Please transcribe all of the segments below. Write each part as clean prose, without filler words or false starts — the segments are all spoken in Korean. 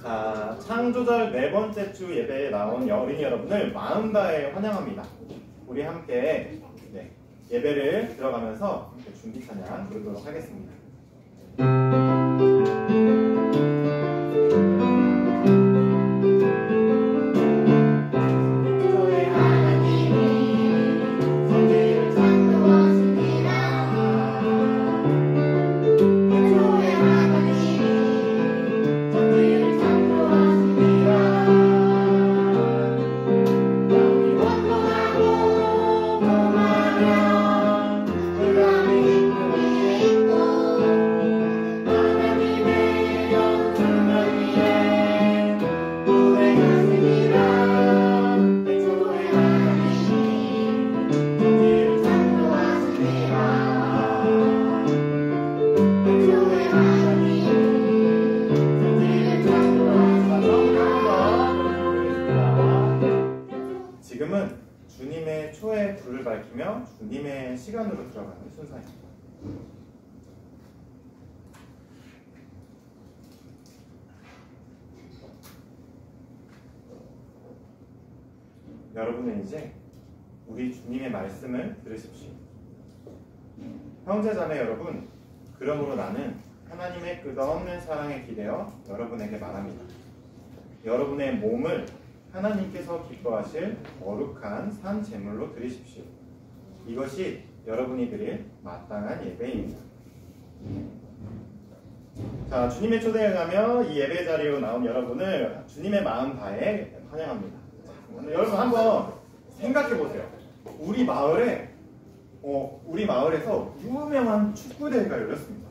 자, 창조절 4번째 주 예배에 나온 어린이 여러분을 마음 다해 환영합니다. 우리 함께 예배를 들어가면서 준비 찬양 부르도록 하겠습니다. 지금은 주님의 초에 불을 밝히며 주님의 시간으로 들어가는 순서입니다. 여러분은 이제 우리 주님의 말씀을 들으십시오. 형제자매 여러분, 그러므로 나는 하나님의 끝없는 사랑에 기대어 여러분에게 말합니다. 여러분의 몸을 하나님께서 기뻐하실 거룩한 산 제물로 드리십시오. 이것이 여러분이 드릴 마땅한 예배입니다. 자, 주님의 초대에 응하며 이 예배 자리로 나온 여러분을 주님의 마음 다해 환영합니다. 여러분 한번 생각해 보세요. 우리 마을에서 유명한 축구 대회가 열렸습니다.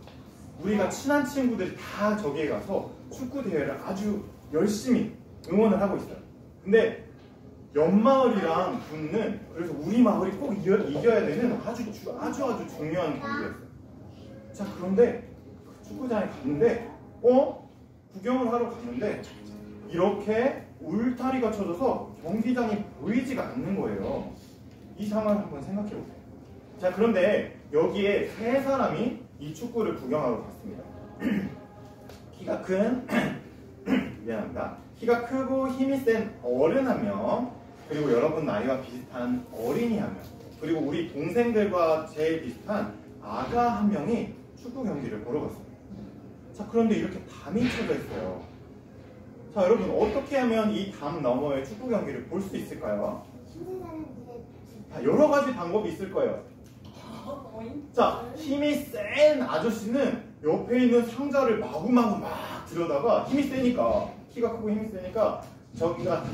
우리가 친한 친구들이 다 저기에 가서 축구 대회를 아주 열심히 응원을 하고 있어요. 근데 옆마을이랑 붙는, 그래서 우리 마을이 꼭 이겨야 되는 아주 중요한 경기였어요. 자, 그런데 축구장에 갔는데 구경을 하러 갔는데 이렇게 울타리가 쳐져서 경기장이 보이지가 않는 거예요. 이 상황을 한번 생각해 보세요. 자, 그런데 여기에 3사람이 이 축구를 구경하러 갔습니다. 키가 큰 미안합니다. 키가 크고 힘이 센 어른 1명, 그리고 여러분 나이와 비슷한 어린이 1명, 그리고 우리 동생들과 제일 비슷한 아가 1명이 축구 경기를 보러 갔습니다. 자, 그런데 이렇게 담이 쳐져 있어요. 자, 여러분 어떻게 하면 이 담 너머에 축구 경기를 볼 수 있을까요? 자, 여러 가지 방법이 있을 거예요. 자, 힘이 센 아저씨는 옆에 있는 상자를 마구마구 막 들여다가, 힘이 세니까, 키가 크고 힘이 세니까 저기가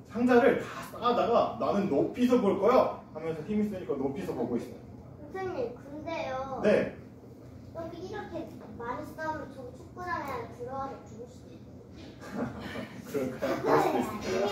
상자를 다 쌓아다가 나는 높이서 볼 거야 하면서 힘이 세니까 높이서 보고 있어요. 선생님, 근데요. 네. 여기 이렇게 많이 싸우면 저 축구장에 들어가서 죽을 수도 있어요. 그럴까요? 그럴 수도 있습니다.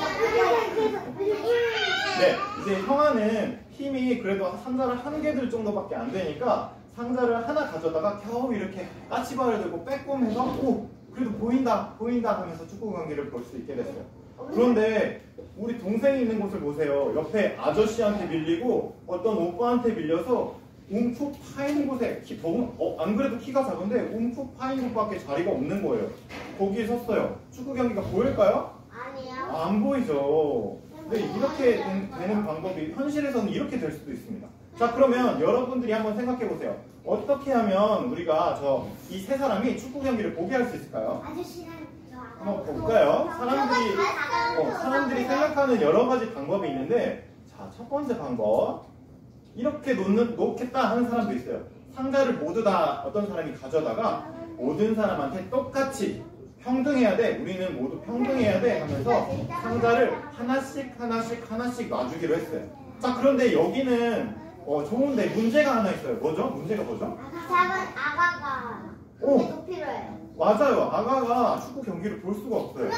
네, 이제 형아는 힘이 그래도 상자를 1개 들 정도밖에 안 되니까 상자를 하나 가져다가 겨우 이렇게 까치발을 들고 빼꼼해서 그래도 보인다 하면서 축구 경기를 볼 수 있게 됐어요. 그런데 우리 동생이 있는 곳을 보세요. 옆에 아저씨한테 밀리고 어떤 오빠한테 밀려서 움푹 파인 곳에, 안 그래도 키가 작은데 움푹 파인 곳밖에 자리가 없는 거예요. 거기에 섰어요. 축구 경기가 보일까요? 아니요. 안 보이죠. 네, 이렇게 되는 방법이 현실에서는 이렇게 될 수도 있습니다. 자, 그러면 여러분들이 한번 생각해 보세요. 어떻게 하면 우리가 이 3사람이 축구 경기를 보게 할 수 있을까요? 아저씨는 한번 볼까요? 사람들이 생각하는 여러 가지 방법이 있는데, 자, 첫 번째 방법, 이렇게 놓겠다 하는 사람도 있어요. 상자를 모두 다 어떤 사람이 가져다가 모든 사람한테 똑같이 평등해야 돼, 우리는 모두 평등해야 돼 하면서 상자를 하나씩 놔주기로 했어요. 자, 그런데 여기는 좋은데 문제가 하나 있어요. 뭐죠? 문제가 뭐죠? 작은 아가가 높이도 필요해요. 맞아요. 아가가 축구 경기를 볼 수가 없어요.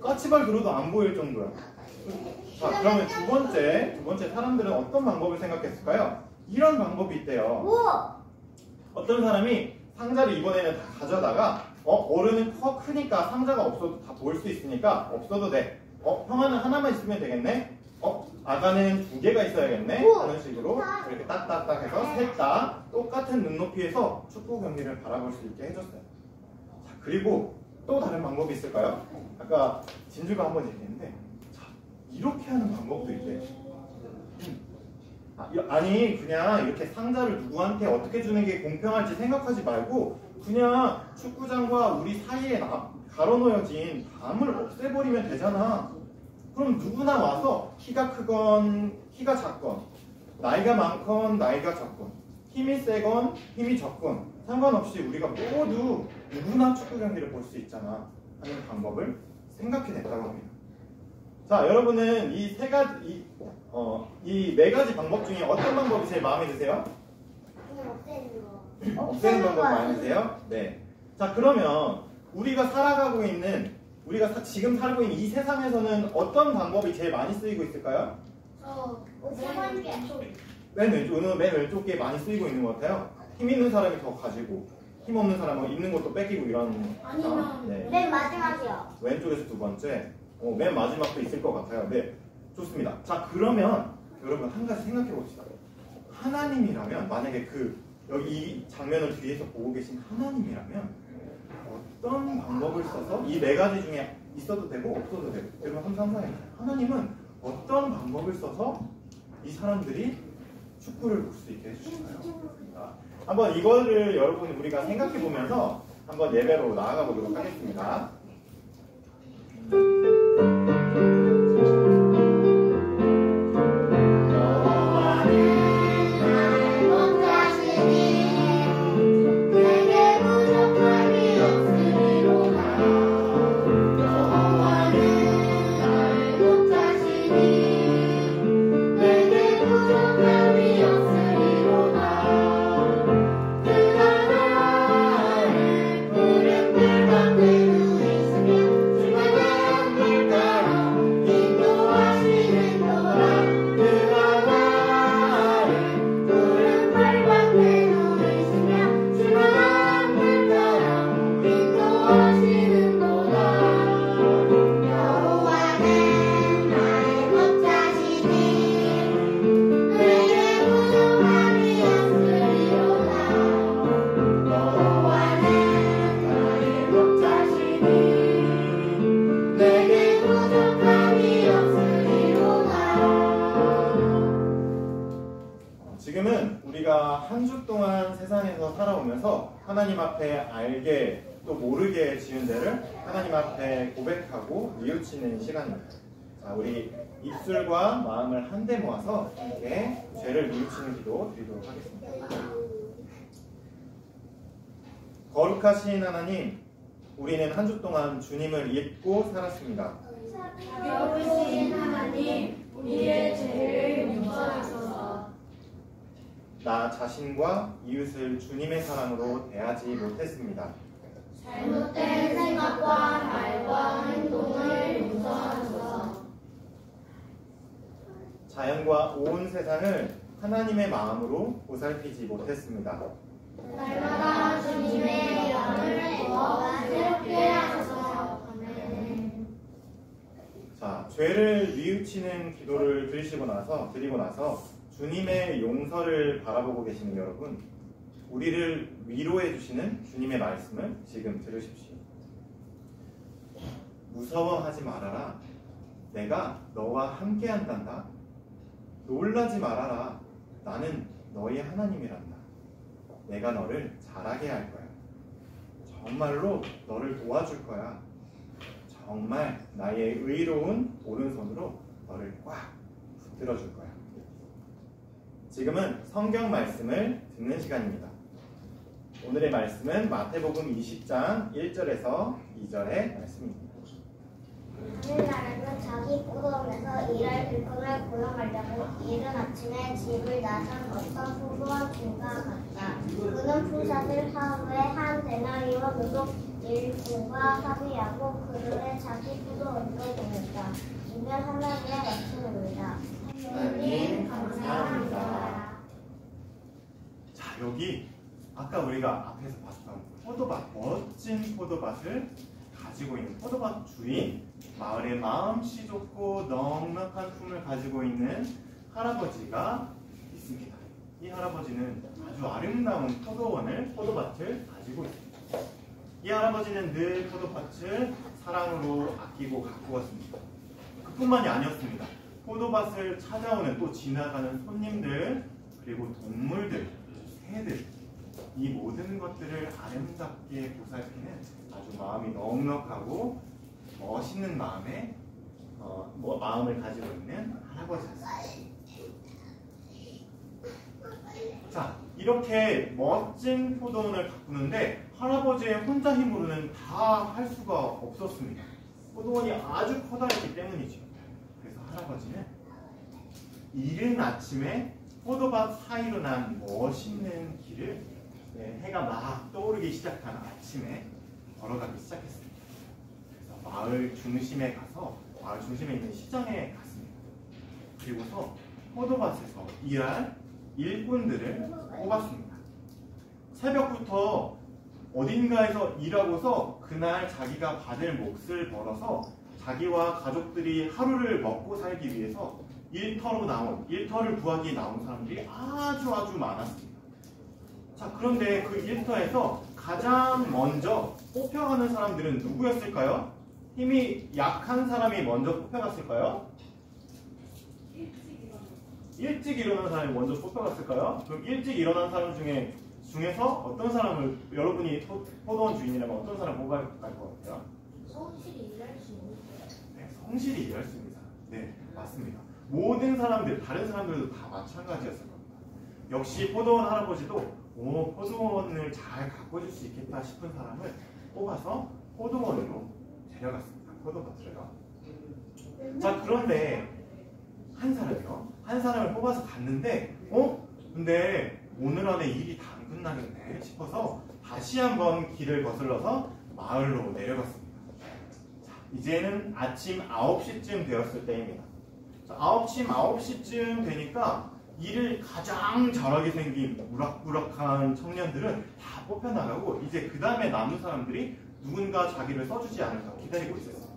까치발 들어도 안 보일 정도야. 자, 그러면 두 번째 사람들은 어떤 방법을 생각했을까요? 이런 방법이 있대요. 뭐? 어떤 사람이 상자를 이번에는 다 가져다가 어른은 크니까 상자가 없어도 다 볼 수 있으니까 없어도 돼. 형아는 하나만 있으면 되겠네. 아가는 2개가 있어야겠네. 그런 식으로 이렇게 딱딱딱 해서 셋 다 똑같은 눈높이에서 축구 경기를 바라볼 수 있게 해줬어요. 자, 그리고 또 다른 방법이 있을까요? 아까 진주가 한번 얘기했는데, 자, 이렇게 하는 방법도 있대. 아니 그냥 이렇게 상자를 누구한테 어떻게 주는 게 공평할지 생각하지 말고 그냥 축구장과 우리 사이에 가로놓여진 담을 없애버리면 되잖아. 그럼 누구나 와서 키가 크건 키가 작건 나이가 많건 나이가 적건 힘이 세건 힘이 적건 상관없이 우리가 모두 누구나 축구 경기를 볼 수 있잖아 하는 방법을 생각해냈다고 합니다. 자, 여러분은 이 네 가지 방법 중에 어떤 방법이 제일 마음에 드세요? 그냥 없애는 거. 없애는 방법 마음에 드세요? 네. 자, 그러면 우리가 살아가고 있는 지금 살고 있는 이 세상에서는 어떤 방법이 제일 많이 쓰이고 있을까요? 맨 왼쪽 게 많이 쓰이고 있는 것 같아요. 힘 있는 사람이 더 가지고 힘 없는 사람은 있는 것도 뺏기고 이런. 아니면 네. 맨 마지막이요. 왼쪽에서 두 번째. 맨 마지막도 있을 것 같아요. 네, 좋습니다. 자, 그러면 여러분 한 가지 생각해 봅시다. 하나님이라면 만약에 여기 이 장면을 뒤에서 보고 계신 하나님이라면 어떤 방법을 써서 이 네 가지 중에 있어도 되고 없어도 되고 여러분 한번 상상해 보세요. 하나님은 어떤 방법을 써서 이 사람들이 축구를 볼 수 있게 해주실까요? 한번 이거를 여러분 우리가 생각해 보면서 한번 예배로 나아가 보도록 하겠습니다. 지금은 우리가 한 주 동안 세상에서 살아오면서 하나님 앞에 알게 또 모르게 지은 죄를 하나님 앞에 고백하고 뉘우치는 시간입니다. 자, 우리 입술과 마음을 한데 모아서 함께 죄를 뉘우치는 기도 드리도록 하겠습니다. 거룩하신 하나님, 우리는 한 주 동안 주님을 잊고 살았습니다. 거룩하신 하나님, 우리의 죄를 용서하소서. 나 자신과 이웃을 주님의 사랑으로 대하지 못했습니다. 잘못된 생각과 말과 행동을 용서하소서. 자연과 온 세상을 하나님의 마음으로 보살피지 못했습니다. 날마다 주님의 영을 구워 새롭게 하소서. 아멘. 자, 죄를 뉘우치는 기도를 드리고 나서 주님의 용서를 바라보고 계시는 여러분, 우리를 위로해 주시는 주님의 말씀을 지금 들으십시오. 무서워하지 말아라. 내가 너와 함께 한단다. 놀라지 말아라. 나는 너희 하나님이란다. 내가 너를 잘하게 할 거야. 정말로 너를 도와줄 거야. 정말 나의 의로운 오른손으로 너를 꽉 붙들어줄 거야. 지금은 성경 말씀을 듣는 시간입니다. 오늘의 말씀은 마태복음 20장 1절에서 2절의 말씀입니다. 하늘나라는 자기 포도원에서 일할 일꾼을 고용하려고 이른 아침에 집을 나선 어떤 풍부한 주가 갔다. 그는 풀샷을 하루에 한 데나리온 노동 일꾼과 합의하고 그들의 자기 포도원으로 보냈다. 이는 하나님의 말씀입니다. 하나님 감사합니다. 자, 여기 아까 우리가 앞에서 봤던 포도밭, 멋진 포도밭을 가지고 있는 포도밭 주인, 마을에 마음씨 좋고 넉넉한 품을 가지고 있는 할아버지가 있습니다. 이 할아버지는 아주 아름다운 포도밭을 가지고 있습니다. 이 할아버지는 늘 포도밭을 사랑으로 아끼고 가꾸었습니다. 그뿐만이 아니었습니다. 포도밭을 찾아오는 또 지나가는 손님들, 그리고 동물들, 새들, 이 모든 것들을 아름답게 보살피는 아주 마음이 넉넉하고 멋있는 마음을 가지고 있는 할아버지였습니다. 자, 이렇게 멋진 포도원을 가꾸는데 할아버지의 혼자 힘으로는 다 할 수가 없었습니다. 포도원이 아주 커다랗기 때문이죠. 그래서 할아버지는 이른 아침에 포도밭 사이로 난 멋있는 길을 해가 막 떠오르기 시작한 아침에 걸어가기 시작했습니다. 그래서 마을 중심에 있는 시장에 갔습니다. 그리고서 포도밭에서 일할 일꾼들을 뽑았습니다. 새벽부터 어딘가에서 일하고서 그날 자기가 받을 몫을 벌어서 자기와 가족들이 하루를 먹고 살기 위해서 일터를 구하기 나온 사람들이 아주 많았습니다. 자, 그런데 그 일터에서 가장 먼저 뽑혀가는 사람들은 누구였을까요? 힘이 약한 사람이 먼저 뽑혀갔을까요? 일찍 일어난 사람이 먼저 뽑혀갔을까요? 그럼 일찍 일어난 사람 중에서 어떤 사람을, 여러분이 포도원 주인이라면 어떤 사람 뽑아갈 것 같아요? 성실히 일할 수 있는 네, 성실히 일할 수 있는 사람. 네, 맞습니다. 모든 사람들, 다른 사람들도 다 마찬가지였을 겁니다. 역시 포도원 할아버지도 포도원을 잘 가꿔줄 수 있겠다 싶은 사람을 뽑아서 포도원으로 데려갔습니다. 포도밭으로요. 자, 그런데 한 사람을 뽑아서 갔는데 근데 오늘 안에 일이 다 안 끝나겠네 싶어서 다시 한번 길을 거슬러서 마을로 내려갔습니다. 자, 이제는 아침 9시쯤 되었을 때입니다. 자, 9시쯤 되니까 일을 가장 잘하게 생긴 우락부락한 청년들은 다 뽑혀나가고 이제 그 다음에 남은 사람들이 누군가 자기를 써주지 않을까 기다리고 있었습니다.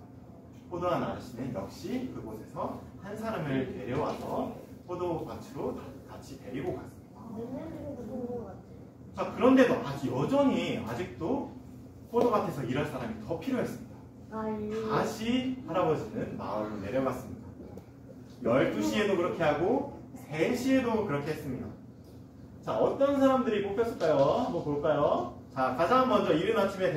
포도원 아저씨는 역시 그곳에서 한 사람을 데려와서 포도밭으로 같이 데리고 갔습니다. 자, 그런데도 아직도 포도밭에서 일할 사람이 더 필요했습니다. 다시 할아버지는 마을로 내려갔습니다. 12시에도 그렇게 하고 3시에도 그렇게 했습니다. 자, 어떤 사람들이 뽑혔을까요? 한번 볼까요? 자, 가장 먼저 이른 아침에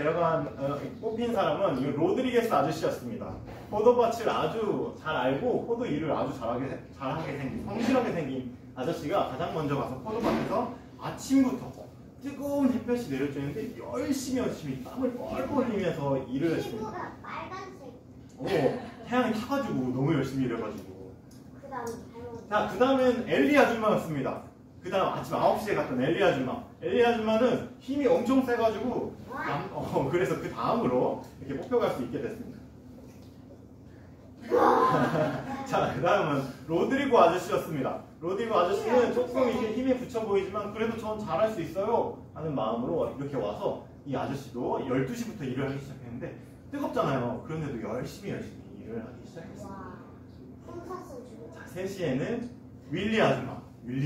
뽑힌 사람은 이 로드리게스 아저씨였습니다. 포도밭을 아주 잘 알고 포도 일을 아주 잘하게 생긴, 성실하게 생긴 아저씨가 가장 먼저 가서 포도밭에서 아침부터 뜨거운 햇볕이 내려쬐는데 열심히 땀을 뻘뻘 흘리면서 일을 했습니다. 피부가 빨간색. 태양이 타가지고 너무 열심히 일해가지고. 그다음 자, 그 다음엔 엘리 아줌마였습니다. 그 다음 아침 9시에 갔던 엘리 아줌마. 엘리 아줌마는 힘이 엄청 세가지고 그래서 그 다음으로 이렇게 뽑혀갈 수 있게 됐습니다. 자, 그 다음은 로드리고 아저씨였습니다. 로드리고 아저씨는 조금 이렇게 힘이 붙여 보이지만 그래도 전 잘할 수 있어요 하는 마음으로 이렇게 와서 이 아저씨도 12시부터 일을 하기 시작했는데 뜨겁잖아요. 그런데도 열심히 일을 하기 시작했습니다. 자, 3시에는 윌리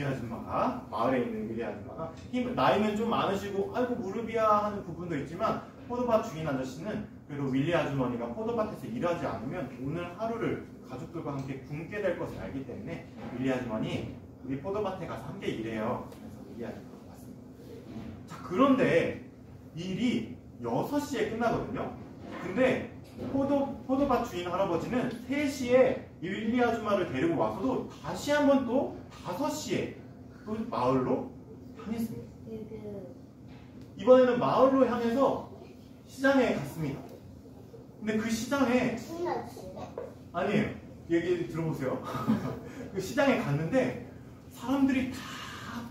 아줌마가 마을에 있는 윌리 아줌마가 나이는 좀 많으시고 아이고 무릎이야 하는 부분도 있지만 포도밭 주인 아저씨는 그래도 윌리 아주머니가 포도밭에서 일하지 않으면 오늘 하루를 가족들과 함께 굶게 될 것을 알기 때문에 윌리 아주머니 우리 포도밭에 가서 함께 일해요. 그래서 윌리 아주머니가 왔습니다. 자, 그런데 일이 6시에 끝나거든요. 근데 포도밭 주인 할아버지는 3시에 윌리 아줌마를 데리고 와서도 다시 한번 또 5시에 또 마을로 향했습니다. 이번에는 마을로 향해서 시장에 갔습니다. 근데 그 시장에 아니에요. 얘기 들어보세요. 그 시장에 갔는데 사람들이 다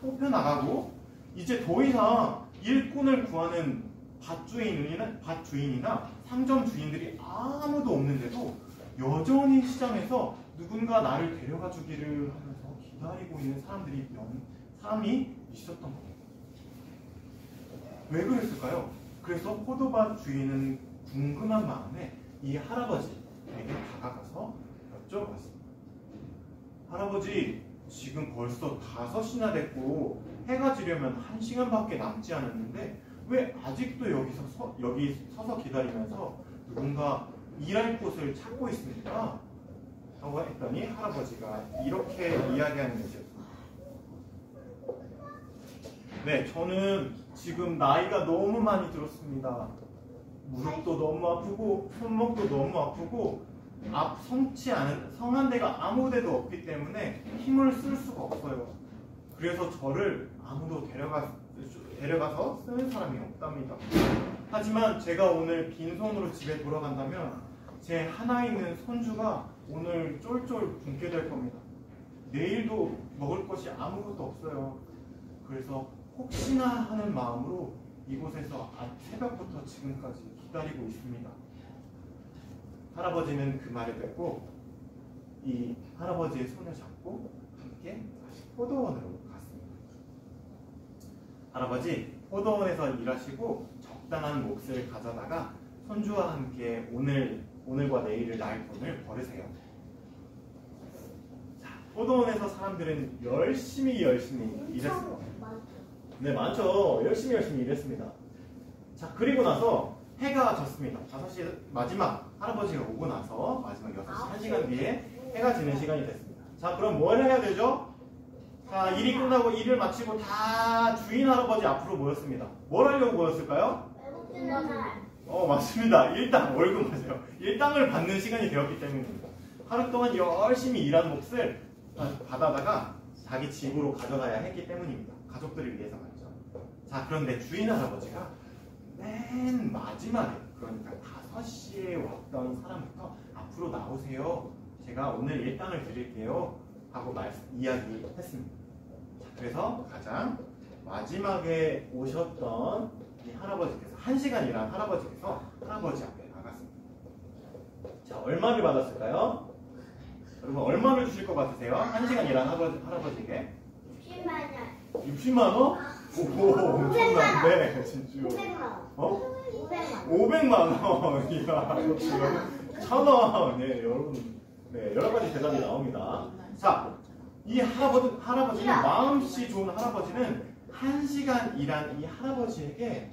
뽑혀 나가고 이제 더 이상 일꾼을 구하는 밭 주인이나 상점 주인들이 아무도 없는데도 여전히 시장에서 누군가 나를 데려가 주기를 하면서 기다리고 있는 사람이 있었던 겁니다. 왜 그랬을까요? 그래서 포도밭 주인은 궁금한 마음에 이 할아버지에게 다가가서 여쭤봤습니다. 할아버지, 지금 벌써 5시나 됐고 해가 지려면 1시간밖에 남지 않았는데 왜 아직도 여기 서서 기다리면서 누군가 일할 곳을 찾고 있습니까? 라고 했더니 할아버지가 이렇게 이야기하는 것이었습니다. 네, 저는 지금 나이가 너무 많이 들었습니다. 무릎도 너무 아프고 손목도 너무 아프고 성한 데가 아무 데도 없기 때문에 힘을 쓸 수가 없어요. 그래서 저를 아무도 데려가서 쓰는 사람이 없답니다. 하지만 제가 오늘 빈손으로 집에 돌아간다면 제 하나 있는 손주가 오늘 쫄쫄 굶게 될 겁니다. 내일도 먹을 것이 아무것도 없어요. 그래서 혹시나 하는 마음으로 이곳에서 새벽부터 지금까지 기다리고 있습니다. 할아버지는 그 말을 듣고 이 할아버지의 손을 잡고 함께 다시 포도원으로 갔습니다. 할아버지 포도원에서 일하시고 적당한 몫을 가져다가 손주와 함께 오늘과 내일을 날 돈을 벌으세요. 자, 포도원에서 사람들은 열심히 일했습니다. 네, 많죠. 열심히 일했습니다. 자, 그리고 나서 해가 졌습니다. 5시 마지막 할아버지가 오고 나서 마지막 6시 1시간 뒤에 해가 지는 시간이 됐습니다. 자, 그럼 뭘 해야 되죠? 자, 일이 끝나고 일을 마치고 다 주인 할아버지 앞으로 모였습니다. 뭘 하려고 모였을까요? 맞습니다. 일당, 월급 맞아요. 일당을 받는 시간이 되었기 때문입니다. 하루 동안 열심히 일한 몫을 받아다가 자기 집으로 가져가야 했기 때문입니다. 가족들을 위해서 말이죠. 자, 그런데 주인 할아버지가 맨 마지막에, 그러니까 5시에 왔던 사람부터 앞으로 나오세요. 제가 오늘 일당을 드릴게요. 하고 이야기했습니다. 자, 그래서 가장 마지막에 오셨던 이 할아버지께서 1시간 일한 할아버지께서 할아버지 앞에 나갔습니다. 자, 얼마를 받았을까요? 여러분 얼마를 주실 것 같으세요? 1시간 일한 할아버지에게 60만 원? 오, 엄청난데 진짜. 500만 원. 이야, 역시 1,000원. 네, 여러분. 네, 여러 가지 대답이 나옵니다. 자, 이 할아버지는 마음씨 좋은 할아버지는 1시간 일한 이 할아버지에게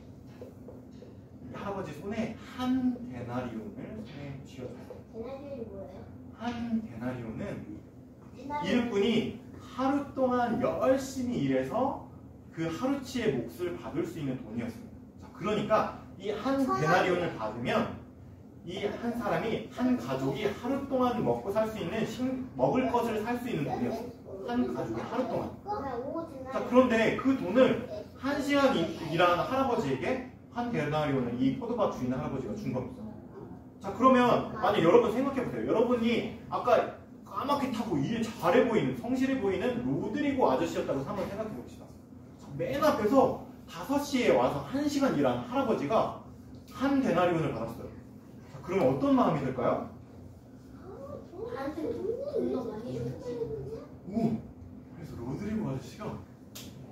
이 할아버지 손에 한 데나리온을 손에 쥐어줬어요. 데나리온이 뭐예요? 한 데나리온은 일꾼이 하루 동안 열심히 일해서 그 하루치의 몫을 받을 수 있는 돈이었습니다. 자, 그러니까 이 한 데나리온을 받으면 이 한 사람이, 한 가족이 하루 동안 먹고 살 수 있는 먹을 것을 살 수 있는 돈이었습니다. 한 가족이 하루 동안. 자, 그런데 그 돈을 1시간 일한 할아버지에게 한 데나리온을 이 포도밭 주인 할아버지가 준 겁니다. 자, 그러면 만약 여러분 생각해보세요. 여러분이 아까 까맣게 타고 일 잘해 보이는, 성실해 보이는 로드리고 아저씨였다고 한번 생각해 봅시다. 맨 앞에서 5시에 와서 1시간 일한 할아버지가 한 데나리온을 받았어요. 자, 그러면 어떤 마음이 들까요? 나한테 돈도 많이 줬지. 오! 그래서 로드리고 아저씨가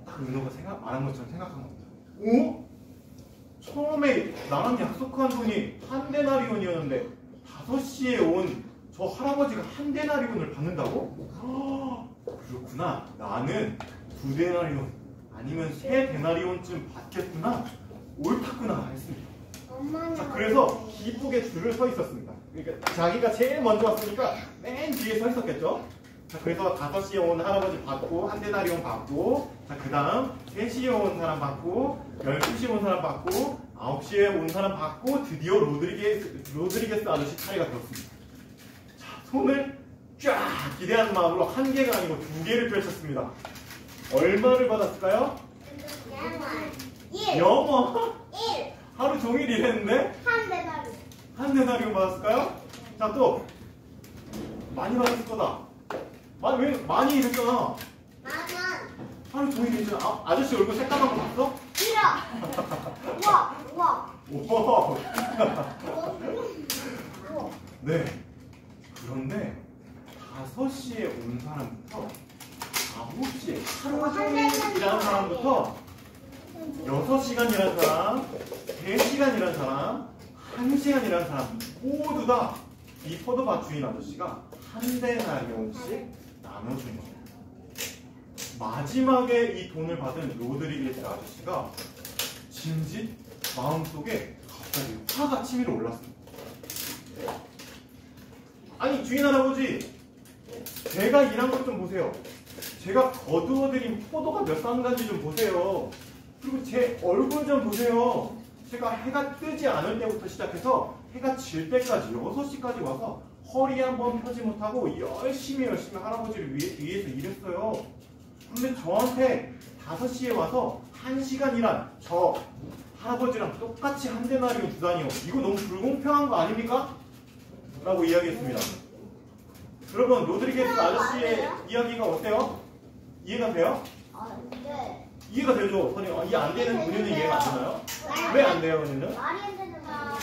딱 은호가 말한 것처럼 생각한 겁니다. 오? 처음에 나랑 약속한 돈이 한 데나리온이었는데 5시에 온 저 할아버지가 한 데나리온을 받는다고? 그렇구나. 나는 2데나리온 아니면 3데나리온쯤 받겠구나. 옳았구나 했습니다. 자, 그래서 기쁘게 줄을 서 있었습니다. 그러니까 자기가 제일 먼저 왔으니까 맨 뒤에 서 있었겠죠. 자, 그래서 5시에 온 할아버지 받고 한 데나리온 받고, 자, 그 다음 3시에 온 사람 받고, 12시에 온 사람 받고, 9시에 온 사람 받고, 드디어 로드리게스 아저씨 차례가 되었습니다. 자, 손을 쫙 기대하는 마음으로 1개가 아니고 2개를 펼쳤습니다. 얼마를 받았을까요? 1. 영어? 1. 하루 종일 일했는데? 한 데나리온 받았을까요? 자, 또 많이 받았을 거다. 왜 많이 일했잖아. 하루 종일 일했잖아. 아저씨 얼굴 새까만 거 봤어? 싫어. 우와. 우와. 네. 그런데 5시에 온 사람부터 9시에 하루 종일 일한 사람부터 6시간 일한 사람, 3시간 일한 사람, 1시간 일한 사람 모두 다 이 포도밭 주인 아저씨가 한 데나리온씩 나눠준 겁니다. 마지막에 이 돈을 받은 로드리게스 아저씨가 보시는지 마음속에 갑자기 화가 치밀어 올랐습니다. 아니 주인 할아버지, 제가 일한 것 좀 보세요. 제가 거두어들인 포도가 몇 상단지 좀 보세요. 그리고 제 얼굴 좀 보세요. 제가 해가 뜨지 않을 때부터 시작해서 해가 질 때까지 6시까지 와서 허리 한번 펴지 못하고 열심히 할아버지를 위해서 일했어요. 근데 저한테 5시에 와서 1시간 일한 저 할아버지랑 똑같이 한 데나리온 두 단위요. 이거 너무 불공평한 거 아닙니까? 라고 이야기했습니다. 여러분, 로드리게스 아저씨의 이야기가 어때요? 이해가 돼요? 네. 이해가 되죠? 이해 안 되는 분야는 이해가 안 되나요? 왜 안 돼요, 분야는? 말이 안 되는 다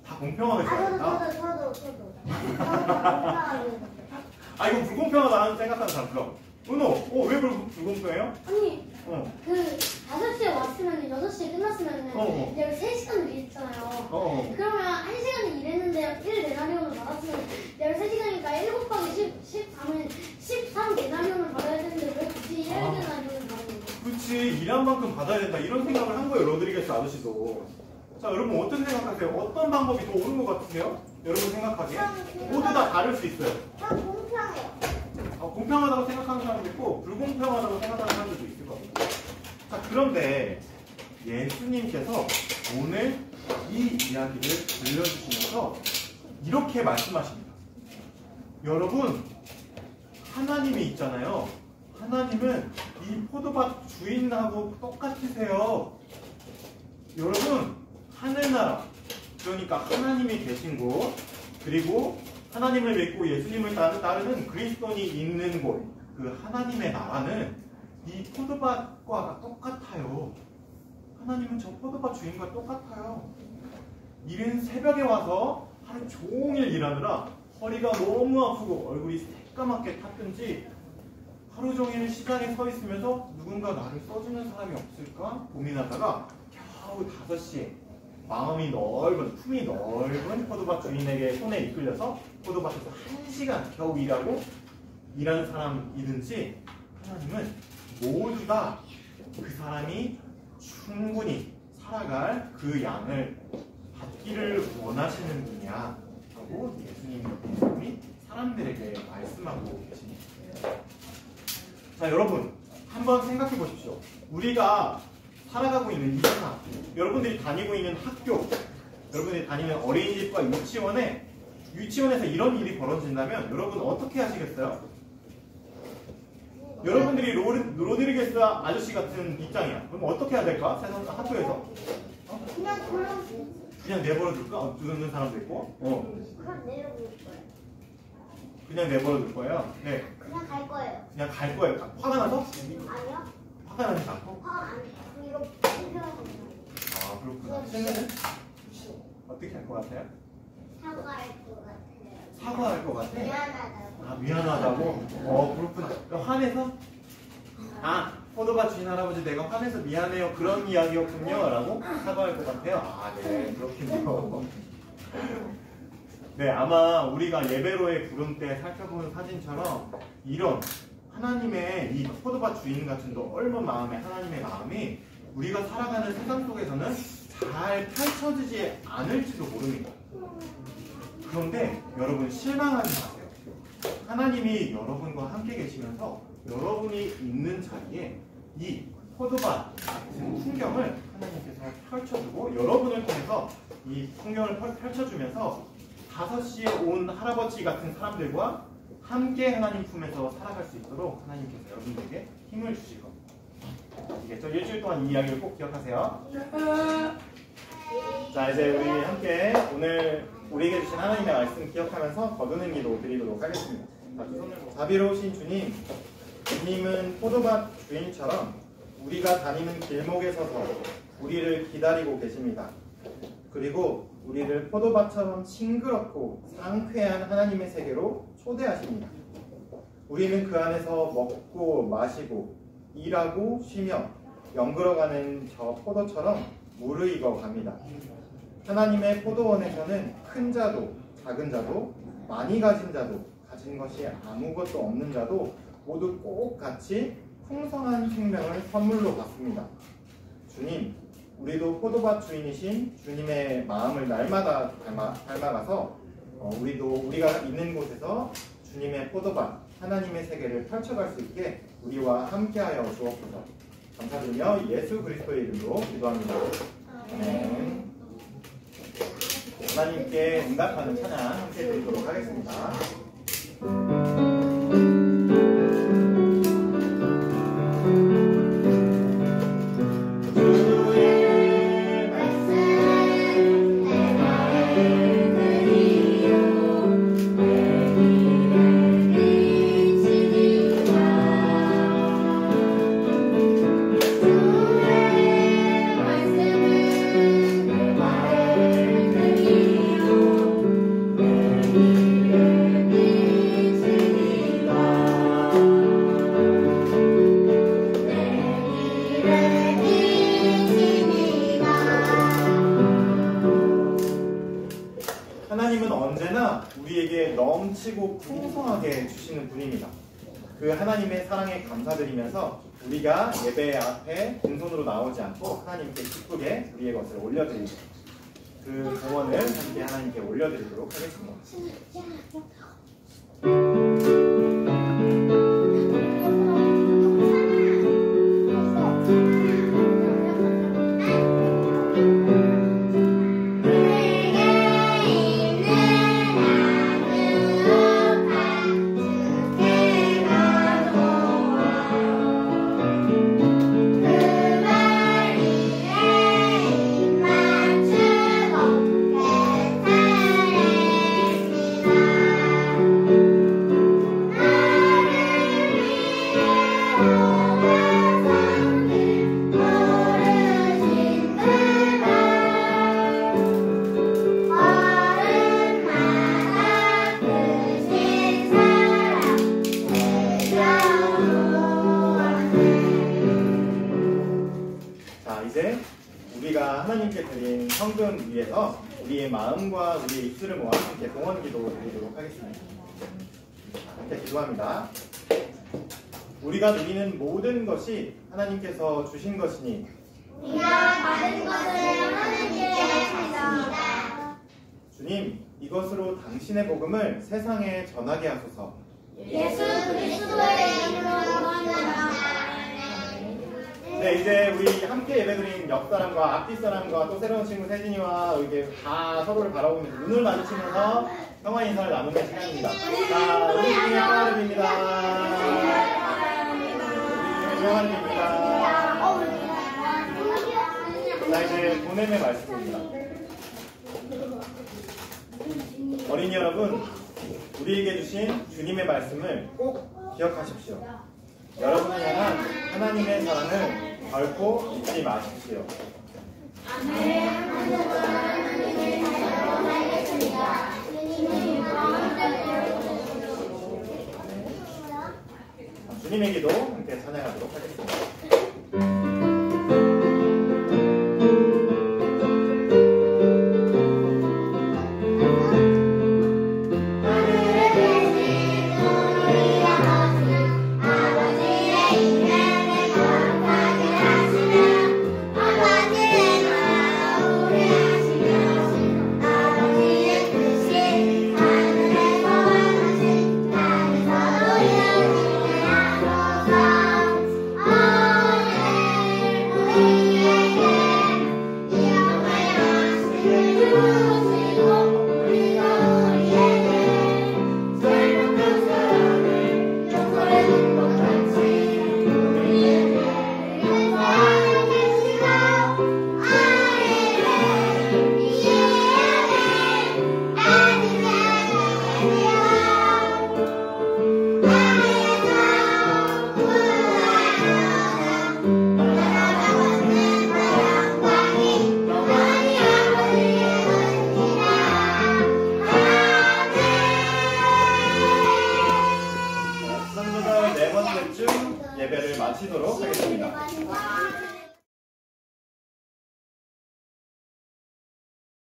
다 공평하게 공평하게 써야 된다? 저도 공평하게. 아, 이거 불공평하다는 생각하는 사람 들어. 은호, 왜 불공평해요? 아니 어. 그 5시에 왔으면 6시에 끝났으면 이제 3시간 일했잖아요. 그러면 1시간을 일했는데 1데나리온을 받았으면 13시간이니까 1 곱하기 13은 13데나리온을 받아야 되는데 왜 굳이 1데나리온을 받는 거예요? 그렇지, 일한 만큼 받아야 된다 이런 생각을 한 거예요, 로드리게스 아저씨도. 자, 여러분 어떻게 생각하세요? 어떤 방법이 더 옳은 것 같으세요? 여러분 생각하기에? 모두 다 다를 수 있어요. 공평해요. 공평하다고 생각하는 사람도 있고 불공평하다고 생각하는 사람들도 있을 겁니다. 자, 그런데 예수님께서 오늘 이 이야기를 들려주시면서 이렇게 말씀하십니다. 여러분, 하나님이 있잖아요. 하나님은 이 포도밭 주인하고 똑같으세요. 여러분, 하늘나라, 그러니까 하나님이 계신 곳, 그리고 하나님을 믿고 예수님을 따르는 그리스도인이 있는 곳, 그 하나님의 나라는 이 포도밭과 똑같아요. 하나님은 저 포도밭 주인과 똑같아요. 이른 새벽에 와서 하루 종일 일하느라 허리가 너무 아프고 얼굴이 새까맣게 탔든지 하루 종일 시장에 서 있으면서 누군가 나를 써주는 사람이 없을까 고민하다가 겨우 5시에 마음이 넓은, 품이 넓은 포도밭 주인에게 손에 이끌려서 포도밭에서 1시간 겨우 일하고 일하는 사람이든지 하나님은 모두 다 그 사람이 충분히 살아갈 그 양을 받기를 원하시는 분이야 라고 예수님이 사람들에게 말씀하고 계십니다. 자, 여러분 한번 생각해 보십시오. 우리가 살아가고 있는 이 세상, 여러분들이 다니고 있는 학교, 여러분들이 다니는 어린이집과 유치원에서 이런 일이 벌어진다면 여러분 어떻게 하시겠어요? 여러분들이 로드리게스 아저씨 같은 입장이야. 그럼 어떻게 해야 될까? 학교에서? 그냥 내버려둘까? 두는 사람도 있고. 그럼 내려볼 거예요. 그냥 내버려둘 거예요? 네. 그냥 갈 거예요. 그냥 갈 거예요. 화가 나서? 아니요. 화가 나지 않고? 안 이거 공평한 거. 아, 그렇구나. 쟤는 어떻게 할 것 같아요? 사과할 것 같아요. 사과할 것 같아? 미안하다고. 아, 미안하다고? 그렇구나. 화내서? 아, 포도밭 주인 할아버지 내가 화내서 미안해요. 그런 이야기였군요. 라고 사과할 것 같아요. 아, 네. 그렇군요. 네, 아마 우리가 예배로의 부름 때 살펴본 사진처럼 이런 하나님의 이 포도밭 주인 같은 넓은 마음의 하나님의 마음이 우리가 살아가는 세상 속에서는 잘 펼쳐지지 않을지도 모릅니다. 그런데 여러분 실망하지 마세요. 하나님이 여러분과 함께 계시면서 여러분이 있는 자리에 이 포도밭 같은 풍경을 하나님께서 펼쳐주고 여러분을 통해서 이 풍경을 펼쳐주면서 5시에 온 할아버지 같은 사람들과 함께 하나님 품에서 살아갈 수 있도록 하나님께서 여러분들에게 힘을 주실 겁니다. 아시겠죠? 일주일 동안 이 이야기를 꼭 기억하세요. 자, 이제 우리 함께 오늘 우리에게 주신 하나님의 말씀 기억하면서 거두는 기도 드리도록 하겠습니다. 자, 두 손을 자비로우신 주님, 주님은 포도밭 주인처럼 우리가 다니는 길목에 서서 우리를 기다리고 계십니다. 그리고 우리를 포도밭처럼 싱그럽고 상쾌한 하나님의 세계로 초대하십니다. 우리는 그 안에서 먹고 마시고 일하고 쉬며 연그러가는 저 포도처럼 무르익어 갑니다. 하나님의 포도원에서는 큰 자도 작은 자도 많이 가진 자도 가진 것이 아무것도 없는 자도 모두 꼭 같이 풍성한 생명을 선물로 받습니다. 주님, 우리도 포도밭 주인이신 주님의 마음을 날마다 닮아가서 우리도 우리가 있는 곳에서 주님의 포도밭, 하나님의 세계를 펼쳐갈 수 있게 우리와 함께하여 주옵소서. 감사드리며 예수 그리스도의 이름으로 기도합니다. 아멘. 하나님께 응답하는 찬양 함께 드리도록 하겠습니다. 하나님은 언제나 우리에게 넘치고 풍성하게 주시는 분입니다. 그 하나님의 사랑에 감사드리면서 우리가 예배 앞에 빈손으로 나오지 않고 하나님께 기쁘게 우리의 것을 올려드리고 그 공헌을 함께 하나님께 올려드리도록 하겠습니다. 이제 우리가 하나님께 드린 성금 위에서 우리의 마음과 우리의 입술을 모아 함께 동원 기도 드리도록 하겠습니다. 함께 기도합니다. 우리가 누리는 모든 것이 하나님께서 주신 것이니 우리가 받은 것을 하나님께 드립니다. 주님, 이것으로 당신의 복음을 세상에 전하게 하소서. 예수 그리스도의 이름으로 기도합니다. 네, 이제 우리 함께 예배드린 옆사람과 앞뒷사람과 또 새로운 친구 세진이와 이렇게 다 서로를 바라보고 있는 눈을 마주치면서 평화 인사를 나누는 시간입니다. 자, 우리 중에 평화입니다. 평화입니다. 자, 이제 보냄의 말씀입니다. 어린이 여러분, 우리에게 주신 주님의 말씀을 꼭 기억하십시오. 여러분을 향한 하나님의 사랑을 결코 잊지 마십시오. 주님의 기도 함께 찬양하도록 하겠습니다. 예배를 마치도록 하겠습니다.